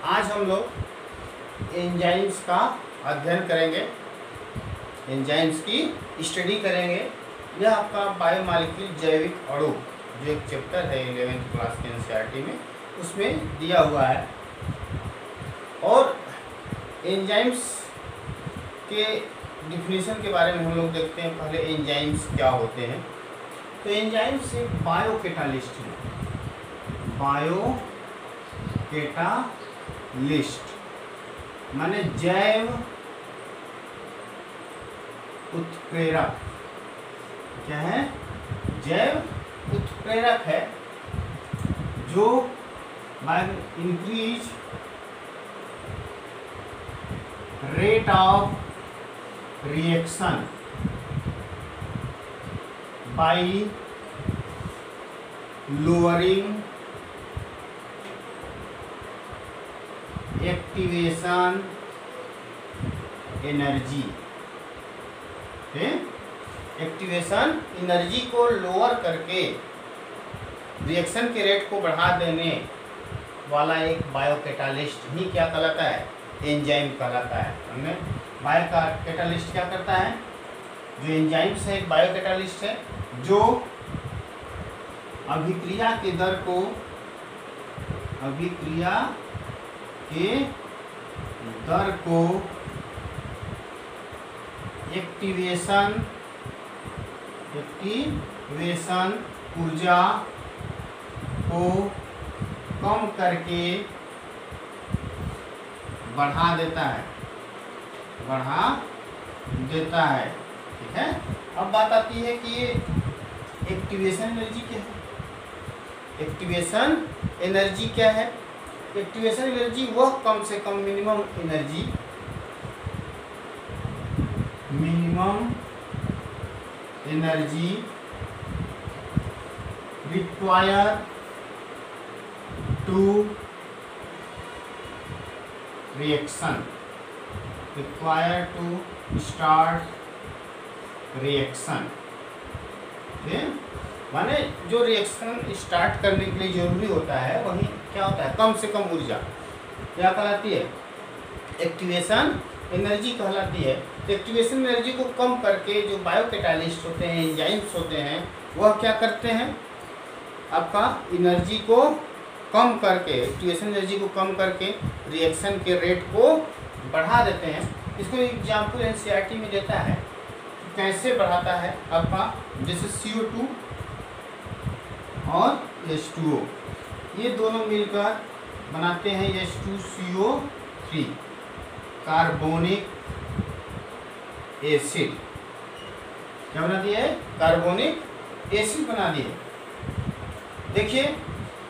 आज हम लोग एंजाइम्स का अध्ययन करेंगे, एंजाइम्स की स्टडी करेंगे। यह आपका बायोमॉलिक्यूल जैविक अणु जो एक चैप्टर है 11th क्लास के एनसीईआरटी में, उसमें दिया हुआ है। और एंजाइम्स के डिफिनीशन के बारे में हम लोग देखते हैं। पहले एंजाइम्स क्या होते हैं। तो एंजाइम्स एक बायोकैटालिस्ट है, बायोकैटालिस्ट माने जैव उत्प्रेरक। क्या है? जैव उत्प्रेरक है जो by increase rate of reaction by lowering activation energy. Activation energy को लोअर करके रिएक्शन के रेट को बढ़ा देने वाला एक बायोकैटालिस्ट ही क्या कहलाता है? एंजाइम कहलाता है। हमें बायोकैटालिस्ट क्या करता है? जो एंजाइम्स है एक बायोकैटालिस्ट है जो अभिक्रिया के दर को एक्टिवेशन ऊर्जा को कम करके बढ़ा देता है। ठीक है। अब बात आती है कि ये एक्टिवेशन एनर्जी क्या है? एक्टिवेशन एनर्जी क्या है? एक्टिवेशन एनर्जी वह कम से कम minimum energy require to start reaction. माने जो रिएक्शन स्टार्ट करने के लिए जरूरी होता है वही क्या होता है? कम से कम ऊर्जा क्या कहलाती है? एक्टिवेशन एनर्जी कहलाती है। एक्टिवेशन एनर्जी को कम करके जो बायोकैटालिस्ट होते हैं, एंजाइम्स होते हैं, वह क्या करते हैं? आपका एनर्जी को कम करके, एक्टिवेशन एनर्जी को कम करके रिएक्शन के रेट को बढ़ा देते हैं। इसको एग्जाम्पल एनसीईआरटी में देता है कैसे बढ़ाता है। आपका जैसे CO2 और H2O, ये दोनों मिलकर बनाते हैं H2CO3 कार्बोनिक एसिड। क्या बना दिया है? कार्बोनिक एसिड बना दिए। देखिए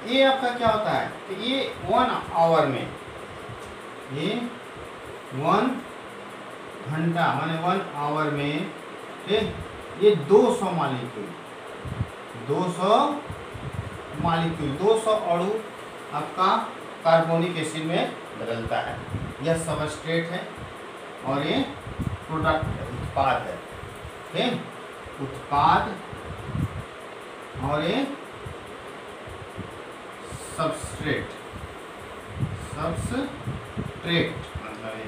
ये आपका क्या होता है कि ये 1 आवर में, ये 1 घंटा माने 1 आवर में ये 200 अणु आपका कार्बोनिक एसिड में बदलता है। यह सबस्ट्रेट है और ये प्रोडक्ट उत्पाद है। ठीक, उत्पाद और ये सबस्ट्रेट मतलब ये।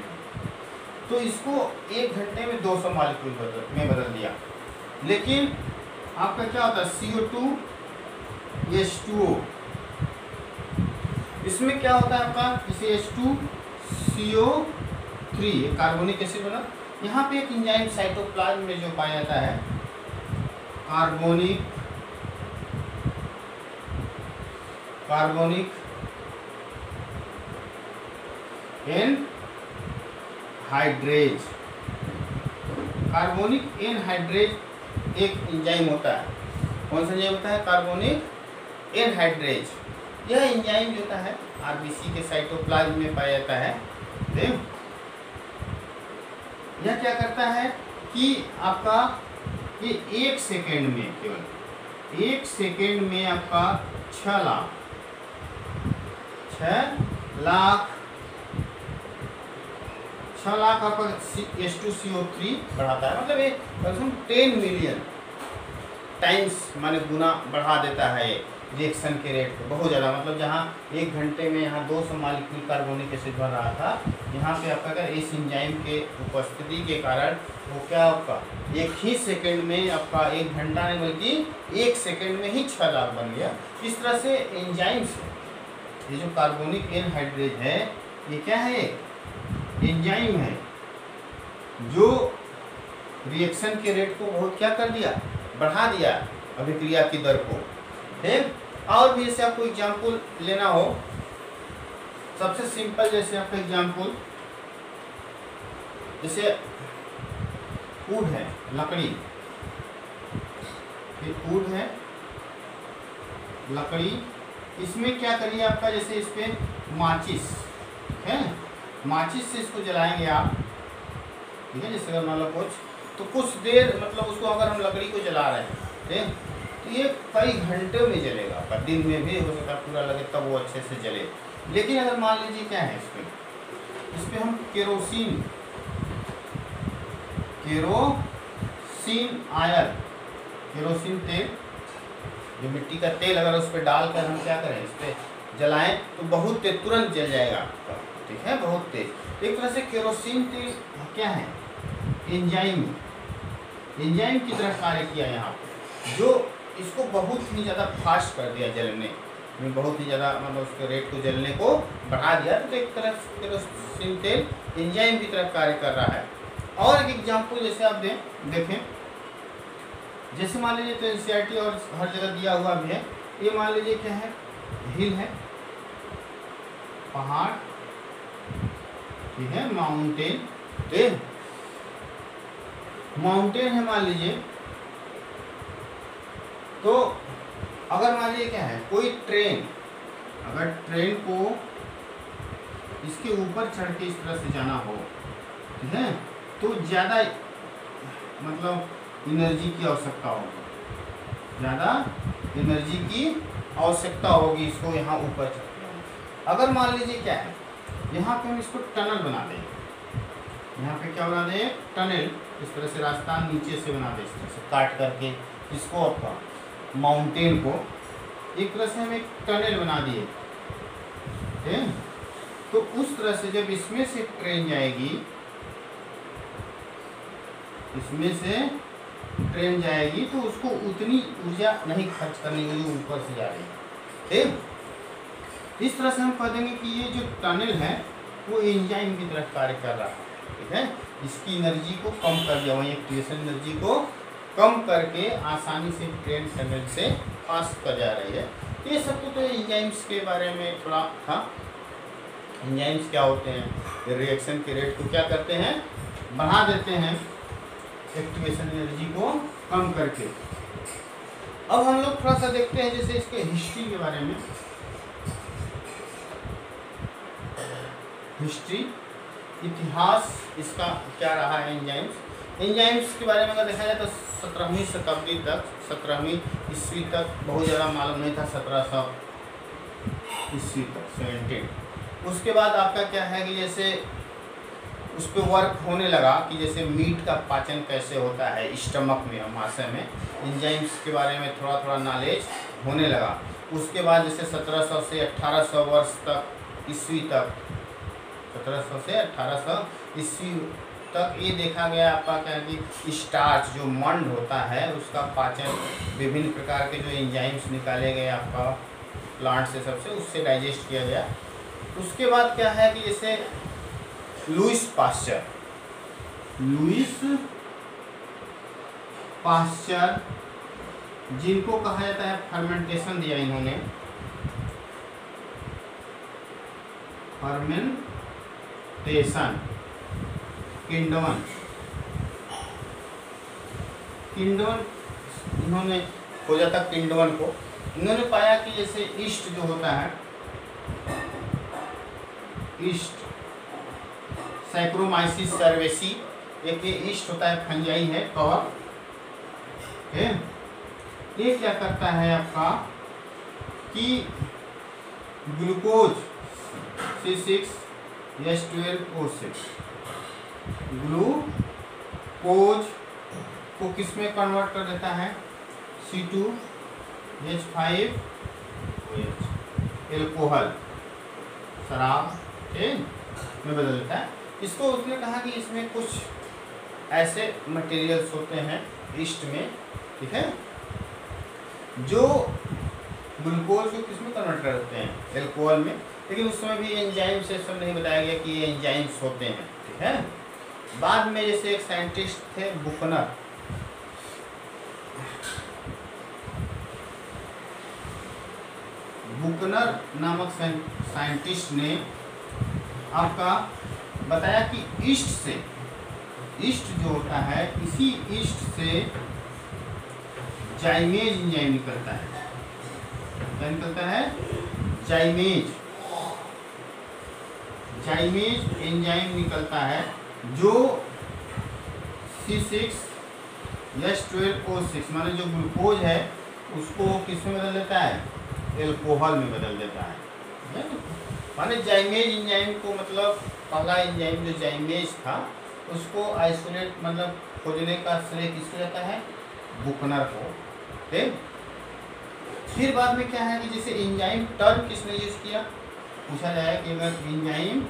तो इसको 1 घंटे में 200 मॉलिक्यूल में बदल दिया। लेकिन आपका क्या होता है? CO2 H2O, इसमें क्या होता है आपका? जैसे H2CO3 कार्बोनिक एसिड बना। यहाँ पे एक एंजाइम साइटोप्लाज्म में जो पाया जाता है कार्बोनिक एनहाइड्रेज। कार्बोनिक एनहाइड्रेज एक एंजाइम होता है। कौन सा एंजाइम होता है? Carbonic anhydrase. यह एंजाइम जो होता है आरबीसी के साइटोप्लाज्म में पाया जाता है। यह क्या करता है कि आपका ये 1 सेकेंड में, केवल 1 सेकेंड में आपका 6 लाख आपका H2CO3 बढ़ाता है। मतलब ये 10 मिलियन टाइम्स माने गुना बढ़ा देता है रिएक्शन के रेट को बहुत ज़्यादा, मतलब जहाँ 1 घंटे में यहाँ 200 मॉलिक्यूल कार्बोनिक एसिड बन रहा था, यहाँ पे आपका अगर इस एंजाइम के उपस्थिति के कारण वो क्या आपका 1 ही सेकंड में आपका 1 घंटा नहीं बल्कि 1 सेकंड में ही 6 लाख बन गया। इस तरह से एंजाइम से ये जो कार्बोनिक एनहाइड्रेज है ये क्या है, एंजाइम है जो रिएक्शन के रेट को बहुत क्या कर दिया, बढ़ा दिया अभिक्रिया की दर को। ठीक, और भी जैसे आपको एग्जाम्पल लेना हो, सबसे सिंपल जैसे आपका एग्जाम्पल जैसे वुड है, लकड़ी, ये वुड है लकड़ी, इसमें क्या करिए आपका जैसे इस पे माचिस है, माचिस से इसको जलाएंगे आप, ठीक है, जैसे अगर मान लो कुछ देर मतलब उसको अगर हम लकड़ी को जला रहे हैं, ठीक, तो ये कई घंटे में जलेगा आपका, दिन में भी हो सकता है पूरा लगे तब वो अच्छे से जले। लेकिन अगर मान लीजिए क्या है इस पे हम केरोसिन आयल, केरोसिन तेल, जो मिट्टी का तेल अगर उस पर डालकर हम क्या करें इस पर जलाएं तो बहुत तेज तुरंत जल जाएगा आपका, ठीक है, बहुत तेज। एक तरह से केरोसिन तेल क्या है, एंजाइम की तरह कार्य किया यहाँ पे, जो इसको बहुत ही ज़्यादा फास्ट कर दिया जलने में, बहुत ही ज़्यादा मतलब उसके रेट को जलने को बढ़ा दिया। तो एक तरह से केरोसिन तेल एंजाइम की तरह कार्य कर रहा है। और एक एग्जाम्पल जैसे आप देखें, जैसे मान लीजिए तो एनसीईआरटी और हर जगह दिया हुआ भी है, ये मान लीजिए क्या है, हिल है, पहाड़, ठीक है, माउंटेन, ठीक, माउंटेन है मान लीजिए, तो अगर मान लीजिए क्या है कोई ट्रेन, अगर ट्रेन को इसके ऊपर चढ़ के इस तरह से जाना हो, ठीक है, तो ज़्यादा मतलब एनर्जी की आवश्यकता होगी, ज़्यादा एनर्जी की आवश्यकता होगी इसको यहाँ ऊपर चढ़। अगर मान लीजिए क्या है यहाँ पे हम इसको टनल बना दें, यहाँ पे क्या बना दें, टनल, इस तरह से रास्ता नीचे से बना दें, इस तरह से काट करके इसको आपका माउंटेन को एक तरह से हम एक टनल बना दिए, ठीक है, तो उस तरह से जब इसमें से ट्रेन जाएगी, इसमें से ट्रेन जाएगी तो उसको उतनी ऊर्जा नहीं खर्च करनी होगी जो ऊपर से जा रही है, ठीक। इस तरह से हम कह देंगे कि ये जो टनल है वो एंजाइम की तरह कार्य कर रहा है, ठीक है, इसकी एनर्जी को कम कर दिया, वहीं एक्टिवेशन एनर्जी को कम करके आसानी से ट्रेन टनल से पास कर जा रही है। ये सब तो एंजाइम्स के बारे में थोड़ा था। एंजाइम्स क्या होते हैं, रिएक्शन के रेट को क्या करते हैं, बढ़ा देते हैं, एक्टिवेशन एनर्जी को कम करके। अब हम लोग थोड़ा सा देखते हैं जैसे इसके हिस्ट्री के बारे में। हिस्ट्री, इतिहास इसका क्या रहा है एंजाइम्स के बारे में अगर देखा जाए तो 17वीं शताब्दी तक, 17वीं ईस्वी तक बहुत ज़्यादा मालूम नहीं था, 1700 ईस्वी तक 17। उसके बाद आपका क्या है कि जैसे उस पर वर्क होने लगा कि जैसे मीट का पाचन कैसे होता है स्टमक में, महाशय में एंजाइम्स के बारे में थोड़ा थोड़ा नॉलेज होने लगा। उसके बाद जैसे 1700 से 1800 वर्ष तक ईस्वी तक, 1700 से 1800 ईस्वी तक ये देखा गया आपका क्या कि स्टार्च जो मंड होता है उसका पाचन, विभिन्न प्रकार के जो एंजाइम्स निकाले गए आपका प्लांट से, सबसे उससे डाइजेस्ट किया गया। उसके बाद क्या है कि जैसे लुईस पाश्चर जिनको कहा जाता है फर्मेंटेशन दिया इन्होंने, फर्मेंटेशन, किंडवन इन्होंने खोजा था, किंडवन को इन्होंने पाया कि जैसे ईस्ट जो होता है, ईस्ट सैक्रोमाइसिस सर्वेसी, एक ये ईस्ट होता है, फंजाई है, कवक है, ये क्या करता है आपका कि ग्लूकोज C6H12O6 ग्लूकोज को किस में कन्वर्ट कर देता है, C2H5 एल्कोहल, शराब में बदल देता है। इसको उसने कहा कि इसमें कुछ ऐसे मटेरियल्स होते हैं ईस्ट में, ठीक है, जो ग्लूकोज को किस में कन्वर्ट करते हैं, एल्कोहल में। लेकिन उस समय भी एंजाइम से सब नहीं बताया गया कि ये एंजाइम्स होते हैं, ठीक है। बाद में जैसे एक साइंटिस्ट थे बुकनर, बुकनर नामक साइंटिस्ट ने आपका बताया कि ईस्ट से, ईस्ट जो होता है, इसी ईस्ट से जाइमेज एंजाइम निकलता है। क्या निकलता है? जाइमेज, जाइमेज एंजाइम निकलता है, जो C6H12O6 माने जो ग्लूकोज है उसको किस में बदल देता है, एल्कोहल में बदल देता है। माने जाइमेज एंजाइम को, मतलब पहला एंजाइम जो जाइमेज था उसको आइसोलेट मतलब खोजने का श्रेय किसको जाता है, बुकनर को, ठीक। फिर बाद में क्या है कि जैसे एंजाइम टर्म किसने यूज किया, पूछा जाए कि अगर एंजाइम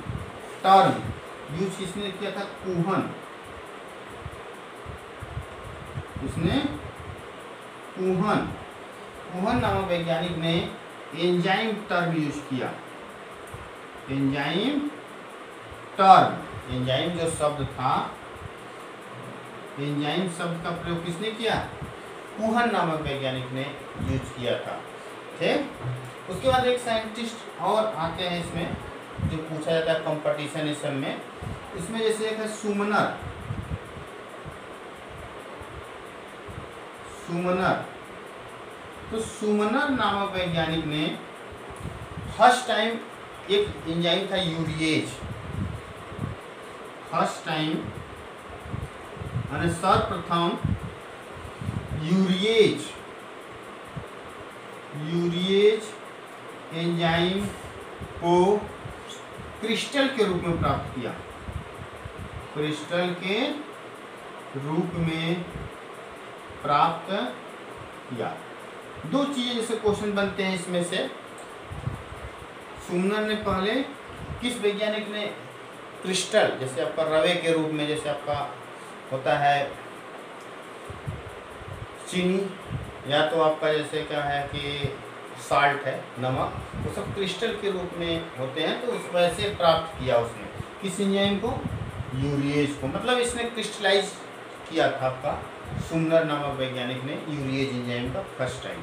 टर्म यूज किसने किया था, कुहन, उसने कुहन नामक वैज्ञानिक ने एंजाइम टर्म यूज किया। एंजाइम टर्म, एंजाइम जो शब्द था, एंजाइम शब्द का प्रयोग किसने किया, कुहन नामक वैज्ञानिक ने यूज किया था, ठीक। उसके बाद एक साइंटिस्ट और आते हैं इसमें, जो पूछा जाता है कंपटीशन इसम में। इसमें जैसे एक है सुमनर, तो सुमनर नामक वैज्ञानिक ने फर्स्ट टाइम एक एंजाइम था यूरिएज, फर्स्ट टाइम सर्वप्रथम यूरिएज एंजाइम को क्रिस्टल के रूप में प्राप्त किया, क्रिस्टल के रूप में प्राप्त किया। दो चीजें जैसे क्वेश्चन बनते हैं इसमें से, सुमनर ने पहले, किस वैज्ञानिक ने क्रिस्टल, जैसे आपका रवे के रूप में, जैसे आपका होता है चीनी, या तो आपका जैसे क्या है कि साल्ट है, नमक, वो सब क्रिस्टल के रूप में होते हैं, तो उस वजह से प्राप्त किया उसने किस एंजाइम को, यूरिएज को। मतलब इसने क्रिस्टलाइज किया था आपका सुमनर नामक वैज्ञानिक ने यूरिएज एंजाइम का फर्स्ट टाइम।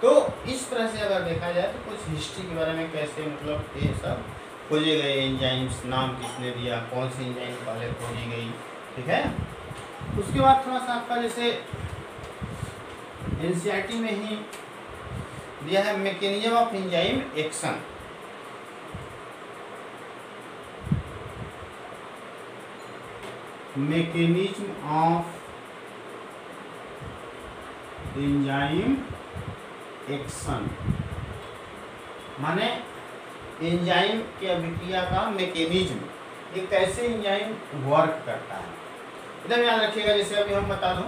तो इस तरह से अगर देखा जाए तो कुछ हिस्ट्री के बारे में कैसे, मतलब ये सब खोजे गए एंजाइम्स, नाम किसने दिया, कौन सी एंजाइम पहले खोजी गई, ठीक है। उसके बाद थोड़ा सा आपका जैसे एनसीईआरटी में ही दिया है mechanism of enzyme action. Mechanism of enzyme action माने एंजाइम के अभिक्रिया का मैकेनिज्म, ये कैसे एंजाइम वर्क करता है, एकदम याद रखिएगा। जैसे अभी हम बता दूं,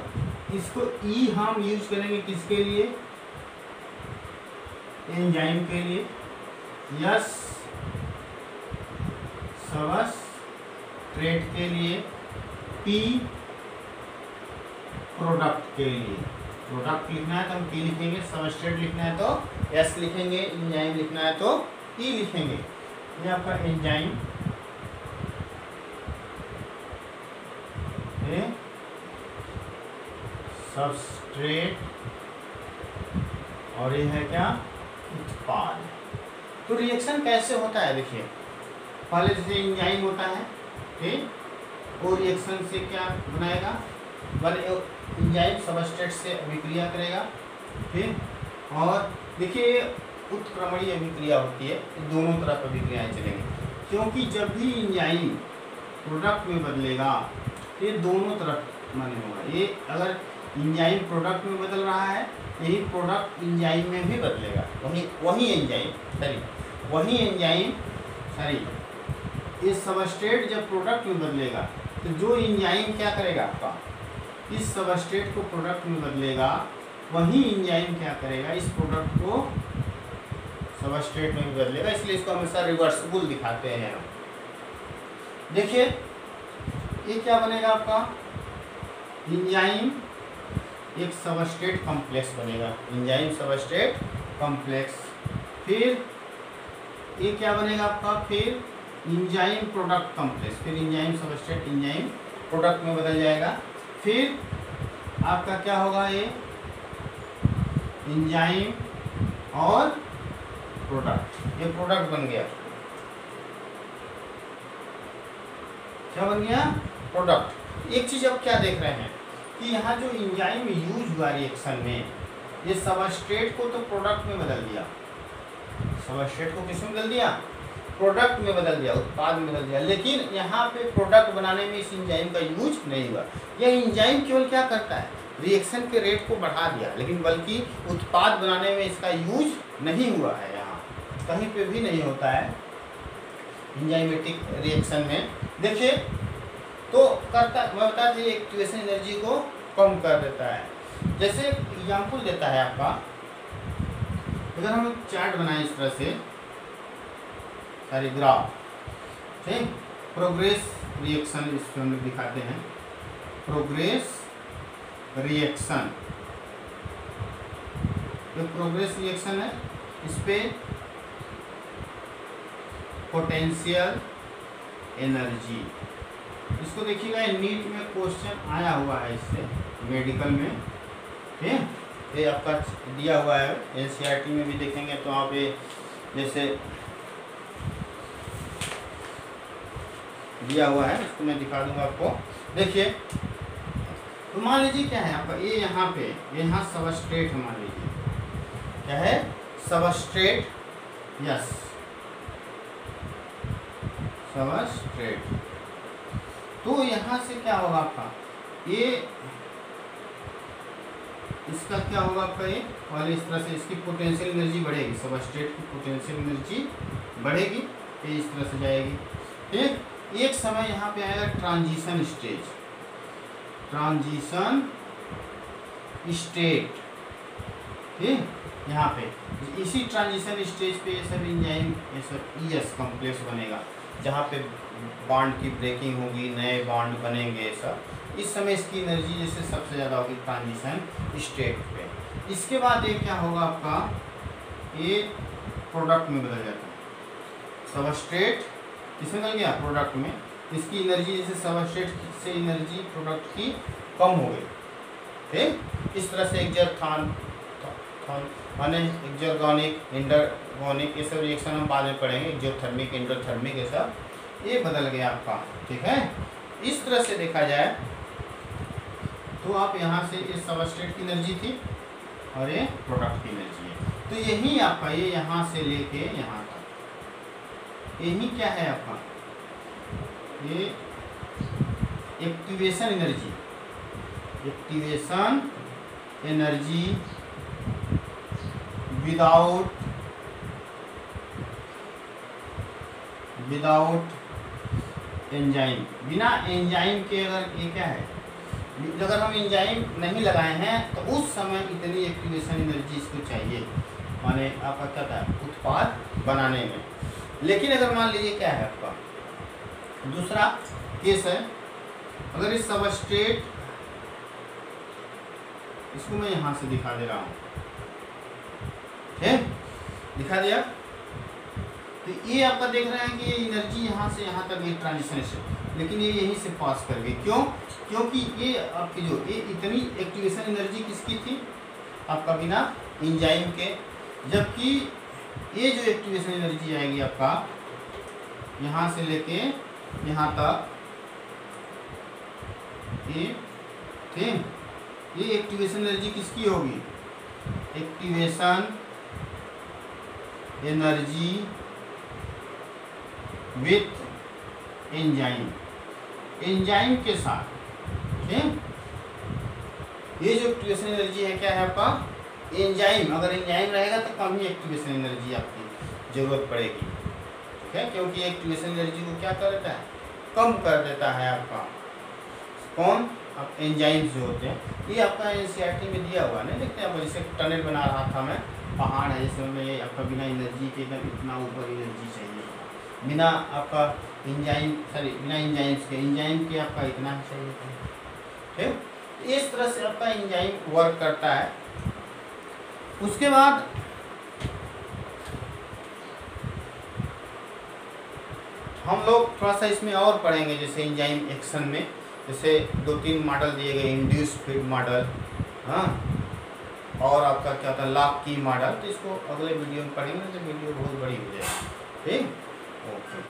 इसको ई हम यूज करेंगे किसके लिए, एंजाइम के लिए, यस सबस्ट्रेट के लिए, पी प्रोडक्ट के लिए। प्रोडक्ट लिखना है तो हम पी लिखेंगे, सबस्ट्रेट लिखना है तो एस लिखेंगे, एंजाइम लिखना है तो ई लिखेंगे। ये आपका एंजाइम है, सबस्ट्रेट, और ये है क्या, उत्पाद। तो रिएक्शन कैसे होता है, देखिए पहले जैसे एंजाइम होता है, ठीक, वो रिएक्शन से क्या बनाएगा, एंजाइम सबस्ट्रेट से अभिक्रिया करेगा, ठीक। और देखिए उत्क्रमणीय अभिक्रिया होती है, दोनों तरफ अभिक्रियाएं चलेंगी, क्योंकि जब भी एंजाइम प्रोडक्ट में बदलेगा ये दोनों तरफ माने होगा। ये अगर एंजाइम प्रोडक्ट में बदल रहा है, यही प्रोडक्ट एंजाइम में भी बदलेगा, वही एंजाइम ये सबस्ट्रेट जब प्रोडक्ट में बदलेगा तो जो एंजाइम क्या करेगा आपका, इस सबस्ट्रेट को प्रोडक्ट में बदलेगा, वही एंजाइम क्या करेगा, इस प्रोडक्ट को सबस्ट्रेट में भी बदलेगा, इसलिए इसको हमेशा रिवर्सिबल दिखाते हैं हम। देखिए ये क्या बनेगा आपका, एंजाइम एक सबस्ट्रेट कॉम्प्लेक्स बनेगा, एंजाइम सबस्ट्रेट कॉम्प्लेक्स। फिर ये क्या बनेगा आपका, फिर एंजाइम प्रोडक्ट कॉम्प्लेक्स, फिर एंजाइम सबस्ट्रेट एंजाइम प्रोडक्ट में बदल जाएगा। फिर आपका क्या होगा, ये एंजाइम और प्रोडक्ट, ये प्रोडक्ट बन गया। क्या बन गया, प्रोडक्ट। एक चीज अब क्या देख रहे हैं कि यहाँ जो एंजाइम यूज हुआ रिएक्शन में, ये सबस्ट्रेट को तो प्रोडक्ट में बदल दिया, सबस्ट्रेट को किसमें बदल दिया, प्रोडक्ट में बदल दिया, उत्पाद में बदल दिया। लेकिन यहाँ पे प्रोडक्ट बनाने में इस एंजाइम का यूज नहीं हुआ। यह एंजाइम केवल क्या करता है, रिएक्शन के रेट को बढ़ा दिया, लेकिन बल्कि उत्पाद बनाने में इसका यूज नहीं हुआ है। यहाँ कहीं पे भी नहीं होता है एंजाइमेटिक रिएक्शन में। देखिए तो करता, मैं बता दी, एक्टिवेशन एनर्जी को कम कर देता है। जैसे एग्जाम्पल देता है आपका, अगर हम एक चार्ट बनाए इस तरह से, सारी ग्राफ, ठीक, प्रोग्रेस रिएक्शन इसको हम लोग दिखाते हैं, प्रोग्रेस रिएक्शन, जो प्रोग्रेस रिएक्शन है इस पे पोटेंशियल एनर्जी, इसको देखिएगा नीट में क्वेश्चन आया हुआ है इससे, मेडिकल में, ठीक है, ये आपका दिया हुआ है। एनसीईआरटी में भी देखेंगे तो वहाँ पे जैसे दिया हुआ है, इसको मैं दिखा दूंगा आपको। देखिए तो मान लीजिए क्या है आपका, ये यहाँ पे, यहाँ सबस्ट्रेट है, मान लीजिए क्या है, सबस्ट्रेट, यस सबस्ट्रेट। तो यहाँ से क्या होगा आपका, ये इसका क्या होगा आपका, ये और इस तरह से इसकी पोटेंशियल एनर्जी बढ़ेगी, सबस्ट्रेट की पोटेंशियल एनर्जी बढ़ेगी, ये इस तरह से जाएगी। ठीक, एक समय यहाँ पे आएगा ट्रांजिशन स्टेज, ट्रांजिशन स्टेट, ठीक, यहाँ पे इसी ट्रांजिशन स्टेज पे ये सब एंजाइम, ये सब ES कॉम्प्लेक्स बनेगा, जहाँ पे बॉन्ड की ब्रेकिंग होगी, नए बॉन्ड बनेंगे सब। इस समय इसकी एनर्जी जैसे सबसे ज़्यादा होगी ट्रांजिशन स्टेट पे। इसके बाद ये क्या होगा आपका, ये प्रोडक्ट में बदल जाता है, सबस्ट्रेट इसमें बदल गया प्रोडक्ट में, इसकी एनर्जी जैसे सबस्ट्रेट से एनर्जी प्रोडक्ट की कम हो गई, ठीक। इस तरह से एक्सर्गोनिक, माने एक्सर्गोनिक, इंडरगोनिक, ये सब रिएक्शन हम बाद में पढ़ेंगे, एक्सोथर्मिक, एंडोथर्मिक, ये सब ये बदल गया आपका, ठीक है। इस तरह से देखा जाए तो आप यहाँ से इस सबस्ट्रेट की एनर्जी थी और ये प्रोडक्ट की एनर्जी है, तो यही आपका ये यहाँ से लेके यहाँ तक, यही क्या है आपका, ये activation energy, activation energy without enzyme, बिना एंजाइम के, अगर ये क्या है, अगर हम एंजाइम नहीं लगाए हैं तो उस समय इतनी एक्टिवेशन एनर्जी इसको चाहिए, माने आपका क्या था, उत्पाद बनाने में। लेकिन अगर मान लीजिए क्या है आपका, दूसरा केस है, अगर इस सबस्ट्रेट, इसको मैं यहाँ से दिखा दे रहा हूँ, ठीक, दिखा दिया, तो ये आपका देख रहे हैं कि एनर्जी यहाँ से यहाँ तक, ये ट्रांजिशन से, लेकिन ये यहीं से पास कर गई, क्यों, क्योंकि ये आपकी जो ये इतनी एक्टिवेशन एनर्जी किसकी थी, आपका बिना एंजाइम के, जबकि ये जो एक्टिवेशन एनर्जी आएगी आपका यहाँ से लेके यहाँ तक, ये ठीक, ये एक्टिवेशन एनर्जी किसकी होगी, activation energy with enzyme, enzyme के साथ, ठीक। ये जो एक्टिवेशन एनर्जी है क्या है आपका, एंजाइम, अगर एंजाइम रहेगा तो कम ही एक्टिवेशन एनर्जी आपकी ज़रूरत पड़ेगी, ठीक है, क्योंकि एक्टिवेशन एनर्जी को क्या कर देता है, कम कर देता है आपका, कौन, अब एंजाइम्स जो होते हैं। ये आपका एनसीईआरटी में दिया हुआ नहीं, देखते हैं, जैसे टनल बना रहा था मैं, पहाड़ है, जैसे में आपका बिना एनर्जी के इतना ऊपर एनर्जी चाहिए, बिना आपका बिना इंजाइम के आपका इतना चाहिए, ठीक। इस तरह से आपका इंजाइम वर्क करता है। उसके बाद हम लोग थोड़ा सा इसमें और पढ़ेंगे, जैसे इंजाइम एक्शन में जैसे 2-3 मॉडल दिए गए, इंड्यूस फीड मॉडल, हाँ, और आपका क्या होता है लॉक की मॉडल। तो इसको अगले वीडियो में पढ़ेंगे, तो वीडियो बहुत बड़ी हो जाएगी, ठीक। ओके।